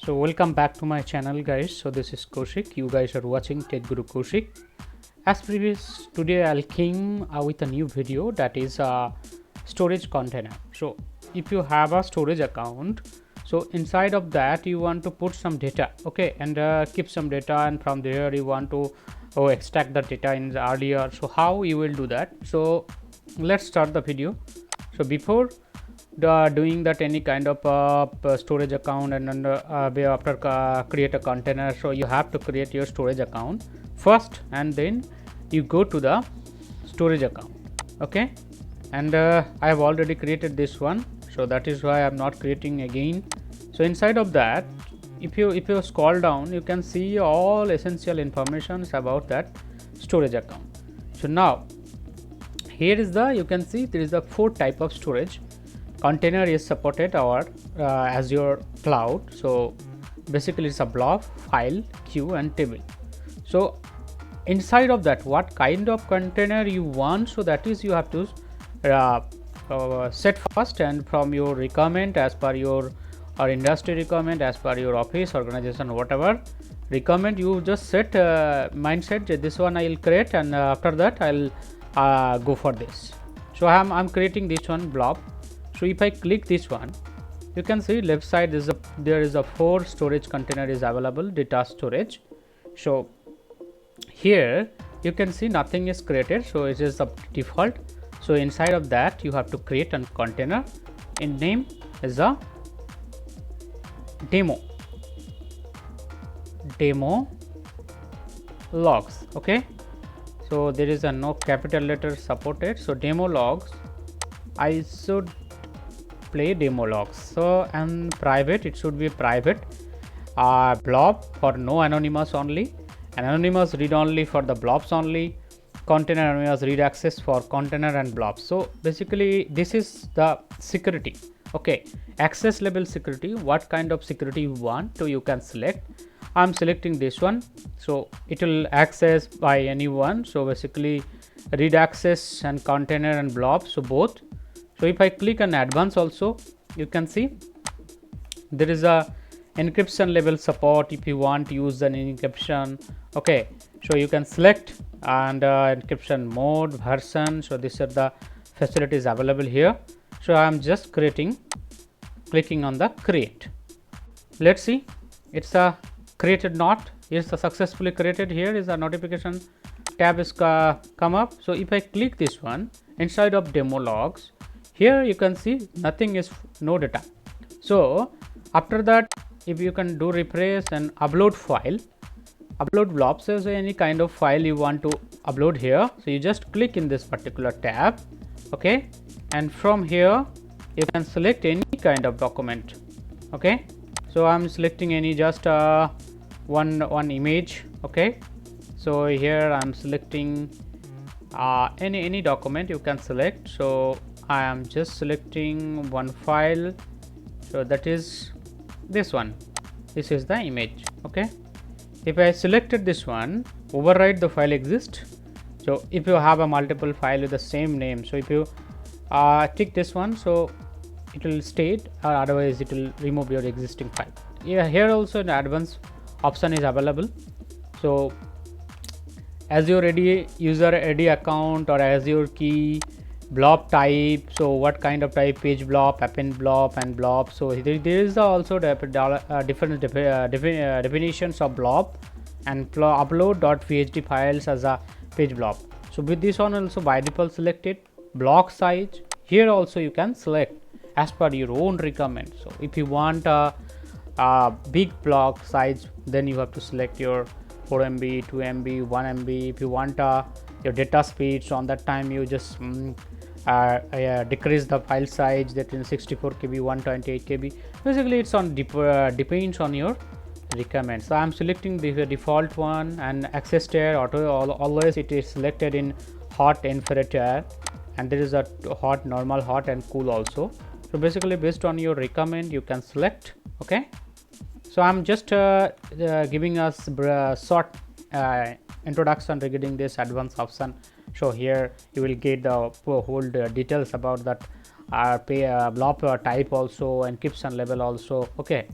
So welcome back to my channel guys. So this is Kaushik. You guys are watching Tech Guru Kaushik. As previous, today I'll came with a new video, that is a storage container. So if you have a storage account, so inside of that you want to put some data, okay, and keep some data, and from there you want to extract the data in the earlier. So how you will do that? So let's start the video. So before doing that any kind of storage account, and after create a container, so you have to create your storage account first, and then you go to the storage account, okay. And I have already created this one, so that is why I am not creating again. So inside of that, if you scroll down, you can see all essential informations about that storage account. So now here is the, you can see there is a 4 type of storage. Container is supported our Azure cloud. So basically it's a blob, file, queue and table. So inside of that, what kind of container you want, so that is you have to set first, and from your requirement, as per your or industry requirement, as per your office, organization, whatever requirement, you just set mindset that this one I will create, and after that I'll go for this. So I'm creating this one blob. So if I click this one, you can see left side is there is a 4 storage container is available, data storage. So here you can see nothing is created, so it is the default. So inside of that you have to create a container, in name is a demo logs, okay. So there is a no capital letter supported, so demo logs I should play demo logs. So and private, it should be private, blob for no anonymous only, and anonymous read only for the blobs only, container anonymous read access for container and blobs. So basically this is the security, okay, access level security. What kind of security you want, so you can select. I'm selecting this one, so it will access by anyone. So basically read access and container and blob, so both. So if I click on advanced also, you can see there is a encryption level support if you want to use an encryption, okay. So you can select, and encryption mode, version. So these are the facilities available here. So I am just clicking on the create. Let's see, it's a created, not it's a successfully created. Here is a notification tab is come up. So if I click this one inside of demo logs, here you can see nothing is, no data. So after that, if you can do refresh and upload file, upload blobs, so any kind of file you want to upload here, so you just click in this particular tab, okay, and from here you can select any kind of document, okay. So I'm selecting any just one image, okay. So here I'm selecting any document you can select. So I am just selecting one file, so that is this one, this is the image, okay. If I selected this one, override the file exist. So if you have a multiple file with the same name, so if you tick this one, so it will state, or otherwise it will remove your existing file. Yeah, here also an advanced option is available. So Azure AD user AD account or Azure key, blob type, so what kind of type, page blob, append blob and blob. So there is also different definitions of blob, and upload.phd files as a page blob. So with this one also by default selected. Block size, here also you can select as per your own requirement. So if you want a big block size, then you have to select your 4 MB, 2 MB, 1 MB. If you want your data speed, so on that time you just decrease the file size, that in 64 KB, 128 KB. Basically it's on depends on your requirements. So I'm selecting the default one, and access tier auto, always it is selected in hot, infrared tier, and there is a hot, normal, hot and cool also. So basically based on your requirement you can select, okay. So I'm just giving us short introduction regarding this advanced option. So here you will get the whole details about that blob type also, encryption level also, okay.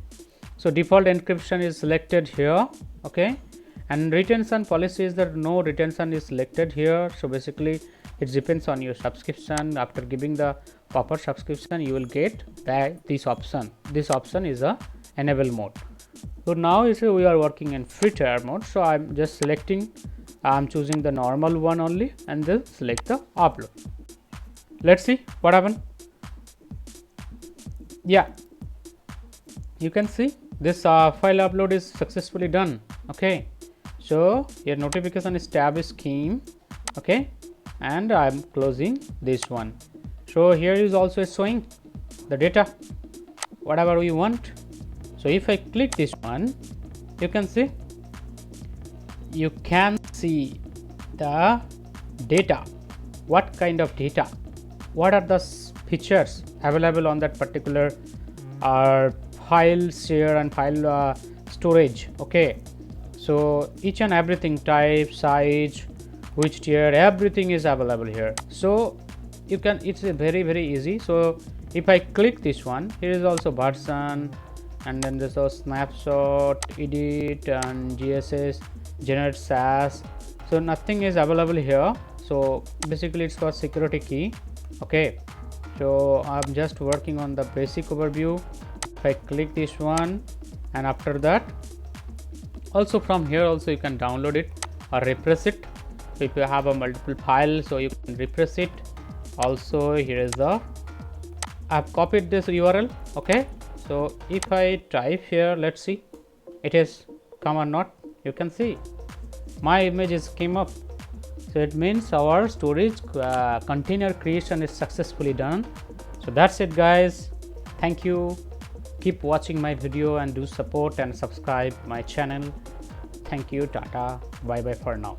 So default encryption is selected here, okay, and retention policy is that no retention is selected here. So basically it depends on your subscription. After giving the proper subscription, you will get this option. This option is a enable mode. So now you see we are working in free tier mode. So I'm just selecting, I'm choosing the normal one only, and then select the upload. Let's see what happened. Yeah, you can see this file upload is successfully done. Okay, so your notification is tab is scheme, okay, and I'm closing this one. So here is also showing the data whatever we want. So if I click this one, you can see the data. What kind of data, what are the features available on that particular file share and file storage. Okay, so each and everything, type, size, which tier, everything is available here. So you can, it's a very easy. So if I click this one, here is also version, and then there's a snapshot, edit, and GSS, generate SAS. So nothing is available here. So basically it's for security key. Okay, so I'm just working on the basic overview. If I click this one, and after that also from here also you can download it or refresh it. So if you have a multiple file, so you can refresh it. Also here is the, I've copied this URL. Okay, so if I type here, let's see it is come or not. You can see my images came up. So it means our storage container creation is successfully done. So that's it guys, thank you, keep watching my video and do support and subscribe my channel. Thank you, tata, bye bye for now.